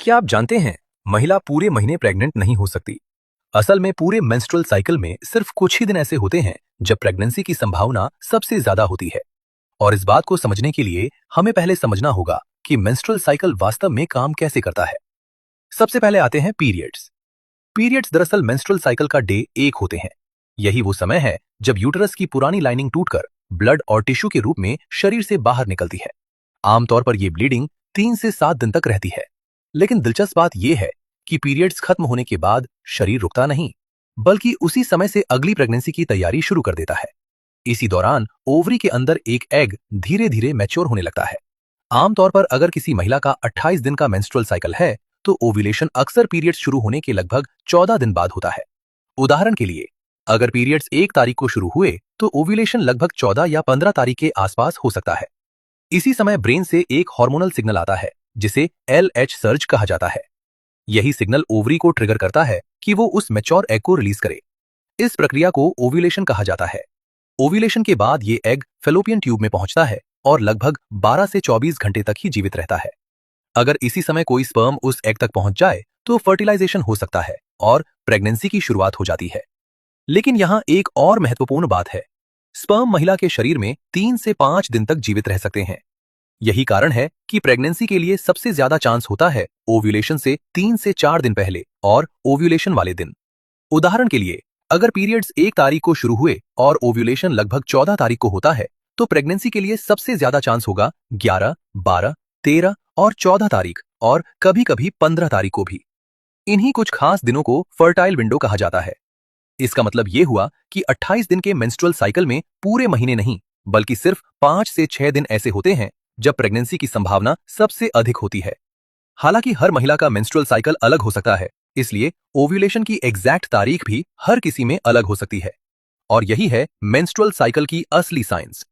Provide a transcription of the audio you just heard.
क्या आप जानते हैं, महिला पूरे महीने प्रेग्नेंट नहीं हो सकती। असल में पूरे मेंस्ट्रुअल साइकिल में सिर्फ कुछ ही दिन ऐसे होते हैं जब प्रेगनेंसी की संभावना सबसे ज्यादा होती है। और इस बात को समझने के लिए हमें पहले समझना होगा कि मेंस्ट्रुअल साइकिल वास्तव में काम कैसे करता है। सबसे पहले आते हैं पीरियड्स। पीरियड्स दरअसल मेंस्ट्रुअल साइकिल का डे 1 होते हैं। यही वो समय है जब यूटरस की पुरानी लाइनिंग टूटकर ब्लड और टिश्यू के रूप में शरीर से बाहर निकलती है। आमतौर पर यह ब्लीडिंग 3 से 7 दिन तक रहती है। लेकिन दिलचस्प बात यह है कि पीरियड्स खत्म होने के बाद शरीर रुकता नहीं, बल्कि उसी समय से अगली प्रेगनेंसी की तैयारी शुरू कर देता है। इसी दौरान ओवरी के अंदर एक एग धीरे धीरे मैच्योर होने लगता है। आमतौर पर अगर किसी महिला का 28 दिन का मेंस्ट्रुअल साइकिल है तो ओव्यूलेशन अक्सर पीरियड्स शुरू होने के लगभग 14 दिन बाद होता है। उदाहरण के लिए, अगर पीरियड्स 1 तारीख को शुरू हुए तो ओव्यूलेशन लगभग 14 या 15 तारीख के आसपास हो सकता है। इसी समय ब्रेन से एक हार्मोनल सिग्नल आता है जिसे LH सर्ज कहा जाता है। यही सिग्नल ओवरी को ट्रिगर करता है कि वो उस मैच्योर एग को रिलीज करे। इस प्रक्रिया को ओव्यूलेशन कहा जाता है। ओव्यूलेशन के बाद ये एग फेलोपियन ट्यूब में पहुंचता है और लगभग 12 से 24 घंटे तक ही जीवित रहता है। अगर इसी समय कोई स्पर्म उस एग तक पहुंच जाए तो फर्टिलाइजेशन हो सकता है और प्रेगनेंसी की शुरुआत हो जाती है। लेकिन यहाँ एक और महत्वपूर्ण बात है, स्पर्म महिला के शरीर में 3 से 5 दिन तक जीवित रह सकते हैं। यही कारण है कि प्रेगनेंसी के लिए सबसे ज्यादा चांस होता है ओव्यूलेशन से 3 से 4 दिन पहले और ओव्यूलेशन वाले दिन। उदाहरण के लिए, अगर पीरियड्स 1 तारीख को शुरू हुए और ओव्यूलेशन लगभग 14 तारीख को होता है तो प्रेगनेंसी के लिए सबसे ज्यादा चांस होगा 11, 12, 13 और 14 तारीख और कभी कभी 15 तारीख को भी। इन्हीं कुछ खास दिनों को फर्टाइल विंडो कहा जाता है। इसका मतलब यह हुआ कि 28 दिन के मेंस्ट्रुअल साइकिल में पूरे महीने नहीं, बल्कि सिर्फ 5 से 6 दिन ऐसे होते हैं जब प्रेगनेंसी की संभावना सबसे अधिक होती है। हालांकि हर महिला का मेंस्ट्रुअल साइकिल अलग हो सकता है, इसलिए ओव्यूलेशन की एग्जैक्ट तारीख भी हर किसी में अलग हो सकती है। और यही है मेंस्ट्रुअल साइकिल की असली साइंस।